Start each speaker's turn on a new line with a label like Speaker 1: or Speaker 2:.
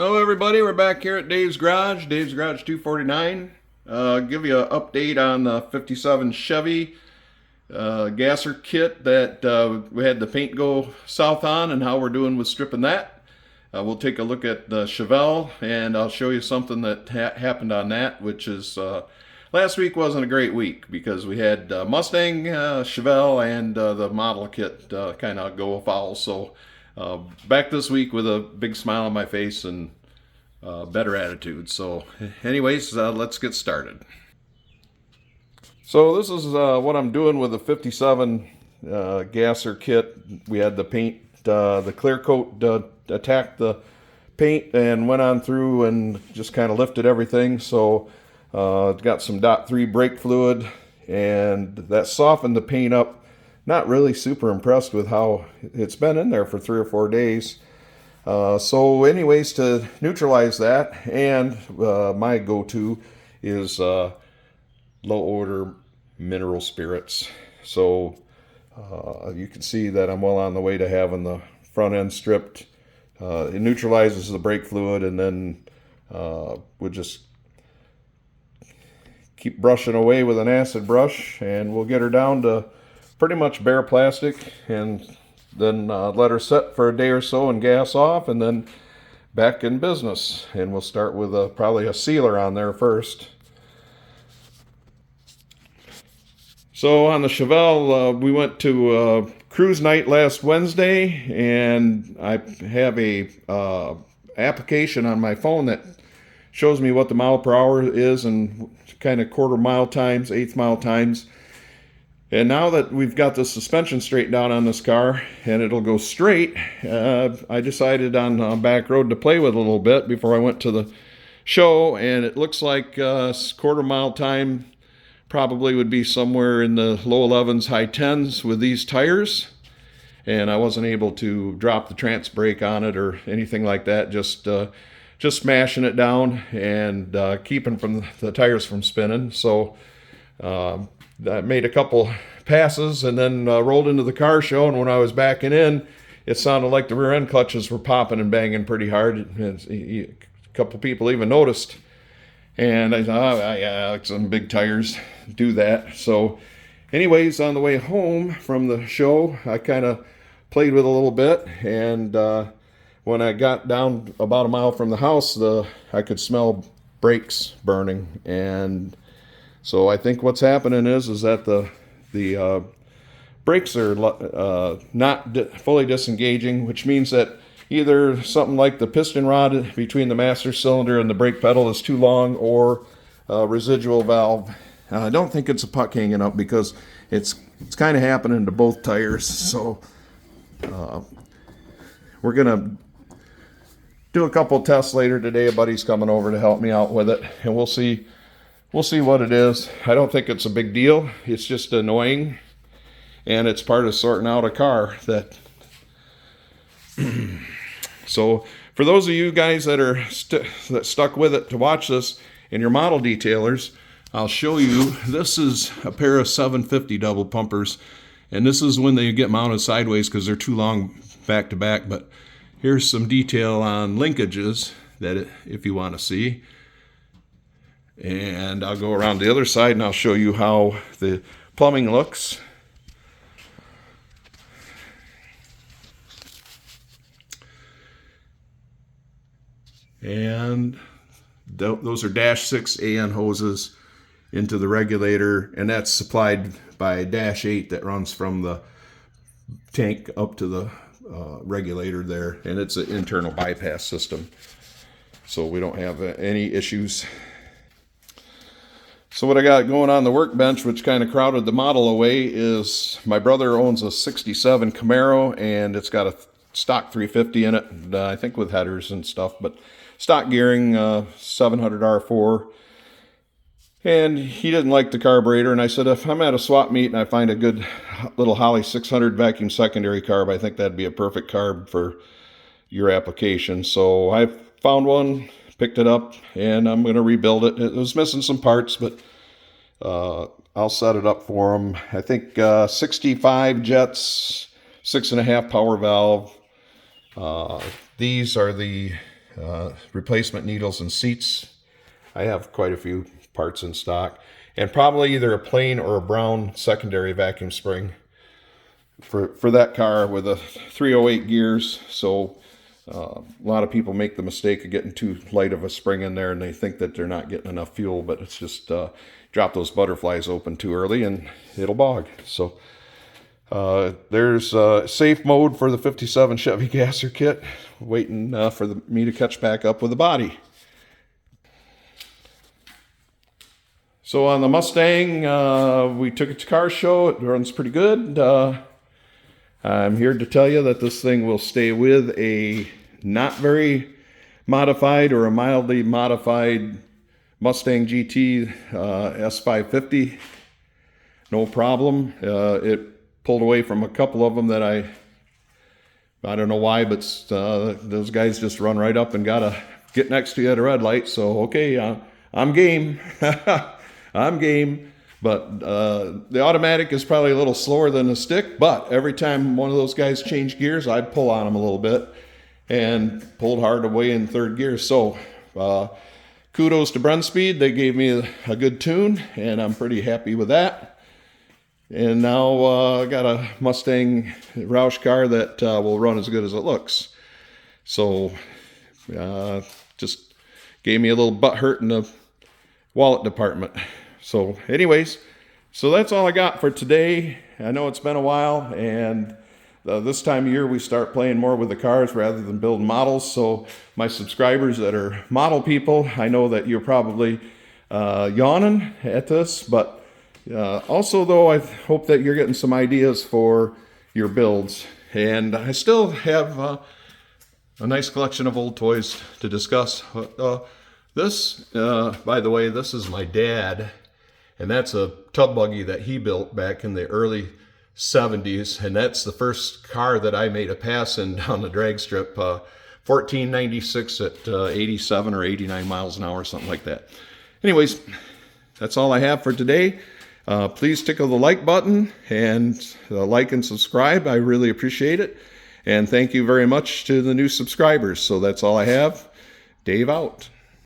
Speaker 1: Hello everybody, we're back here at Dave's Garage 249. Give you an update on the 57 Chevy Gasser kit that we had the paint go south on and how we're doing with stripping that. We'll take a look at the Chevelle and I'll show you something that happened on that, which is last week wasn't a great week because we had Mustang, Chevelle, and the model kit kind of go afoul. So back this week with a big smile on my face and better attitude. So anyways, let's get started. So this is what I'm doing with the 57 Gasser kit. We had the paint, the clear coat attacked the paint and went on through and just kind of lifted everything. So got some .3 brake fluid and that softened the paint up. Not really super impressed with how it's been in there for 3 or 4 days. So anyways, to neutralize that, and my go-to is low odor mineral spirits. So you can see that I'm well on the way to having the front end stripped. It neutralizes the brake fluid, and then we'll just keep brushing away with an acid brush, and we'll get her down to pretty much bare plastic, and then let her set for a day or so and gas off, and then back in business. And we'll start with probably a sealer on there first. So on the Chevelle, we went to cruise night last Wednesday, and I have a application on my phone that shows me what the mile per hour is and kind of quarter mile times, eighth mile times. And now that we've got the suspension straight down on this car and it'll go straight, I decided on back road to play with a little bit before I went to the show, and it looks like quarter mile time probably would be somewhere in the low 11s, high 10s with these tires. And I wasn't able to drop the trans brake on it or anything like that, just smashing it down and keeping from the tires from spinning. So I made a couple passes and then rolled into the car show, and when I was backing in, it sounded like the rear end clutches were popping and banging pretty hard. A couple people even noticed, and I thought, oh, yeah, like some big tires do that. So anyways, on the way home from the show, I kind of played with a little bit, and when I got down about a mile from the house, I could smell brakes burning. And so I think what's happening is that the brakes are not fully disengaging, which means that either something like the piston rod between the master cylinder and the brake pedal is too long, or residual valve. I don't think it's a puck hanging up, because it's kind of happening to both tires. So we're gonna do a couple tests later today. A buddy's coming over to help me out with it, and we'll see what it is. I don't think it's a big deal. It's just annoying, and it's part of sorting out a car. So for those of you guys that are that stuck with it to watch this in your model detailers, I'll show you. This is a pair of 750 double pumpers, and this is when they get mounted sideways because they're too long back to back. But here's some detail on linkages that if you want to see. And I'll go around the other side and I'll show you how the plumbing looks. And those are dash 6 AN hoses into the regulator, and that's supplied by dash 8 that runs from the tank up to the regulator there, and it's an internal bypass system, so we don't have any issues. So what I got going on the workbench, which kind of crowded the model away, is my brother owns a 67 Camaro, and it's got a stock 350 in it, I think with headers and stuff, but stock gearing, 700 R4. And he didn't like the carburetor, and I said, if I'm at a swap meet and I find a good little Holley 600 vacuum secondary carb, I think that'd be a perfect carb for your application. So I found one, picked it up, and I'm going to rebuild it. It was missing some parts, but I'll set it up for him. I think 65 jets, 6.5 power valve. These are the replacement needles and seats. I have quite a few parts in stock, and probably either a plain or a brown secondary vacuum spring for that car with a 308 gears. So a lot of people make the mistake of getting too light of a spring in there, and they think that they're not getting enough fuel, but it's just drop those butterflies open too early and it'll bog. So there's safe mode for the 57 Chevy Gasser kit, waiting for me to catch back up with the body. So on the Mustang, we took it to car show. It runs pretty good. I'm here to tell you that this thing will stay with a not very modified or a mildly modified Mustang GT S550. No problem. It pulled away from a couple of them that I don't know why, but those guys just run right up and gotta get next to you at a red light. So okay, I'm game. I'm game. But the automatic is probably a little slower than the stick, but every time one of those guys changed gears, I'd pull on them a little bit and pulled hard away in third gear. So kudos to Brunspeed. They gave me a good tune, and I'm pretty happy with that. And now I got a Mustang Roush car that will run as good as it looks. So just gave me a little butt hurt in the wallet department. So anyways, so that's all I got for today. I know it's been a while, and this time of year we start playing more with the cars rather than building models. So my subscribers that are model people, I know that you're probably yawning at this, but also though, I hope that you're getting some ideas for your builds. And I still have a nice collection of old toys to discuss. This, by the way, this is my dad. And that's a tub buggy that he built back in the early 70s. And that's the first car that I made a pass in down the drag strip, 1496 at 87 or 89 miles an hour, something like that. Anyways, that's all I have for today. Please tickle the like button and like and subscribe. I really appreciate it. And thank you very much to the new subscribers. So that's all I have. Dave out.